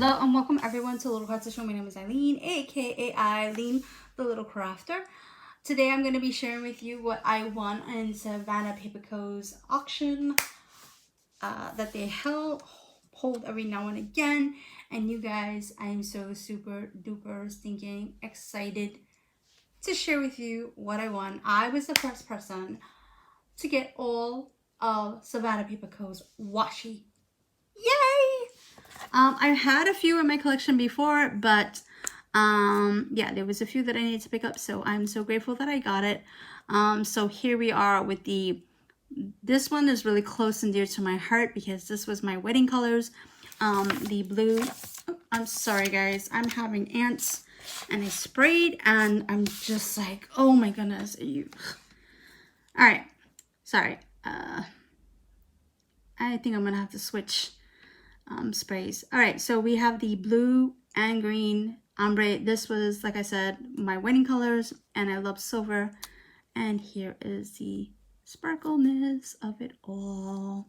Hello and welcome everyone to Little Crafter Show. My name is Eileen, aka Eileen, the Little Crafter. Today I'm going to be sharing with you what I won in Savannah Paper Co.'s auction that they hold every now and again. And you guys, I'm so super duper stinking excited to share with you what I won. I was the first person to get all of Savannah Paper Co.'s washi. Yay! I've had a few in my collection before, but yeah, there was a few that I needed to pick up, so I'm so grateful that I got it. So here we are with this one is really close and dear to my heart because this was my wedding colors. The blue, oh, I'm sorry guys, I'm having ants and I sprayed and I'm just like, oh my goodness, are you, all right, sorry. I think I'm gonna have to switch sprays. All right, so we have the blue and green ombre. This was, like I said, my wedding colors, and I love silver. And here is the sparkleness of it all.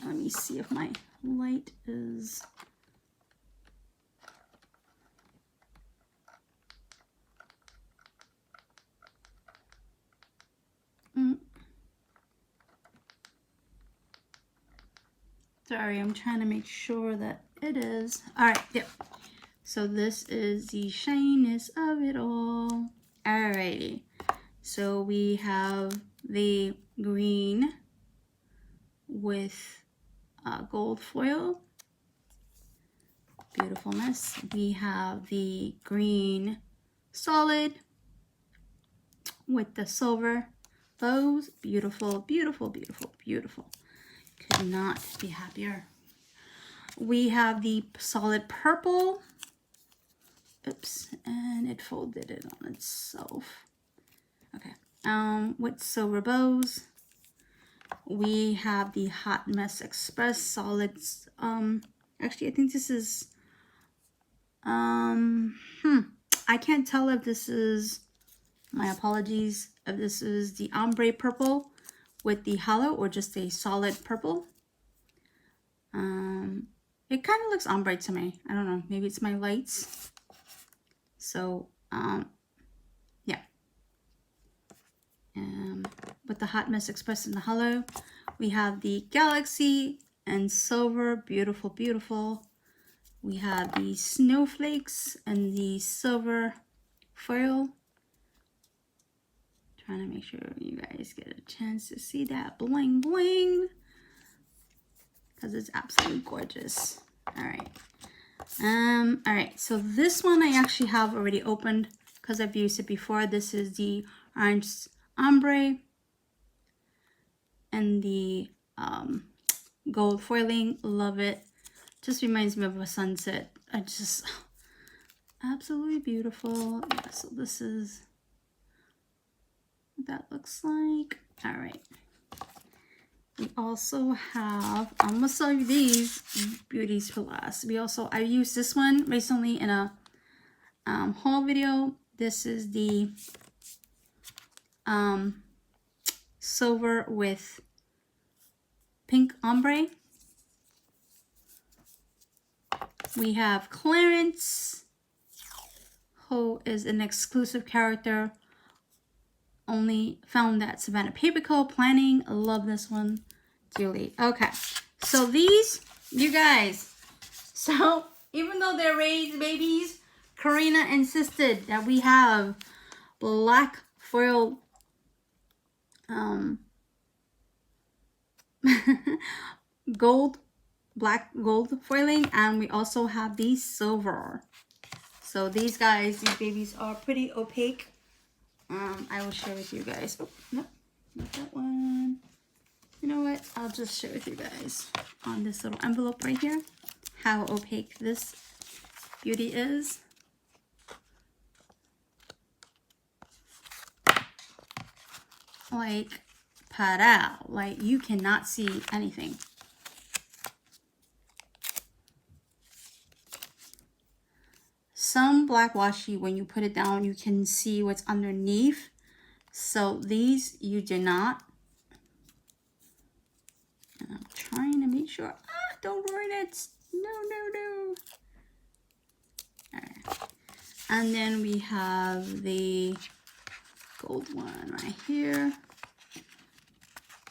Let me see if my light is... Sorry, I'm trying to make sure that it is. All right, yep. So this is the shininess of it all. Alrighty. So we have the green with gold foil. Beautifulness. We have the green solid with the silver bows. Beautiful, beautiful, beautiful, beautiful. Could not be happier. We have the solid purple. Oops, and it folded it on itself. Okay. With silver bows. We have the Hot Mess Express solids. Actually, I think this is I can't tell if this is, my apologies, if this is the ombre purple with the hollow or just a solid purple. It kind of looks ombre to me. I don't know, maybe it's my lights. So yeah. With the Hot Mess Express in the hollow, we have the galaxy and silver. Beautiful, beautiful. We have the snowflakes and the silver foil. Trying to make sure you guys get a chance to see that bling bling, because it's absolutely gorgeous. All right. All right, so this one I actually have already opened because I've used it before. This is the orange ombre and the gold foiling. Love it. Just reminds me of a sunset. I just absolutely beautiful. Yeah, so this is what that looks like. All right. We also have, I'm gonna show you these beauties for last. I used this one recently in a haul video. This is the silver with pink ombre. We have Clarence, who is an exclusive character only found at Savannah Paper Co. Planning. I love this one dearly. Okay, so these, you guys, so even though they're raised babies, Karina insisted that we have black foil black gold foiling, and we also have the silver. So these guys, these babies are pretty opaque. I will share with you guys. Oh, no, not that one. You know what? I'll just share with you guys on this little envelope right here how opaque this beauty is. Like, pow, like you cannot see anything. Some black washi, when you put it down, you can see what's underneath. So these, you do not. And I'm trying to make sure, don't ruin it. No. All right. And then we have the gold one right here.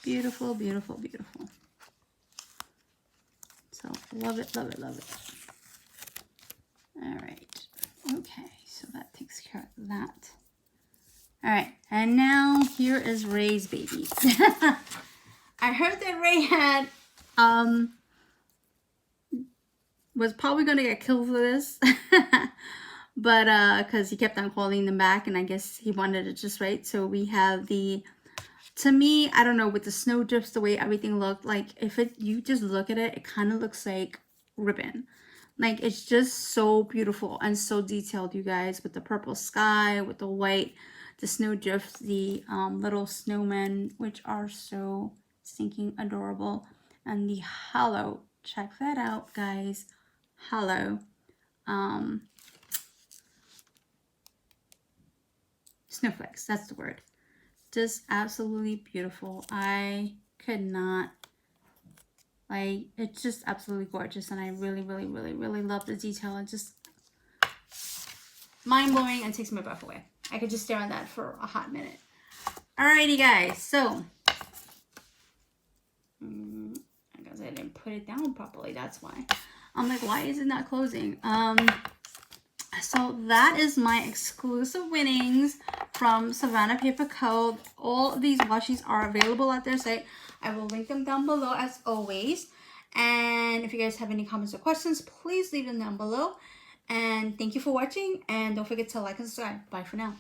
Beautiful, beautiful, beautiful. So love it, love it, love it. All right. Okay, so that takes care of that. All right, and now here is Ray's baby. I heard that Ray had was probably gonna get killed for this. But because he kept on calling them back, and I guess he wanted it just right. So we have the, to me, I don't know, with the snow drifts, the way everything looked, like if you just look at it, it kind of looks like ribbon. Like it's just so beautiful and so detailed, you guys, with the purple sky, with the white, the snow drifts, the little snowmen, which are so stinking adorable, and the hollow. Check that out, guys. Hollow. Snowflakes, that's the word. Just absolutely beautiful. I could not, like, it's just absolutely gorgeous, and I really, really, really, really love the detail. It's just mind-blowing and takes my breath away. I could just stare on that for a hot minute. Alrighty, guys, so I guess I didn't put it down properly, that's why. I'm like, why is it not closing? So that is my exclusive winnings from Savannah Paper Co. All of these washies are available at their site. I will link them down below as always. And if you guys have any comments or questions, please leave them down below. And thank you for watching. And don't forget to like and subscribe. Bye for now.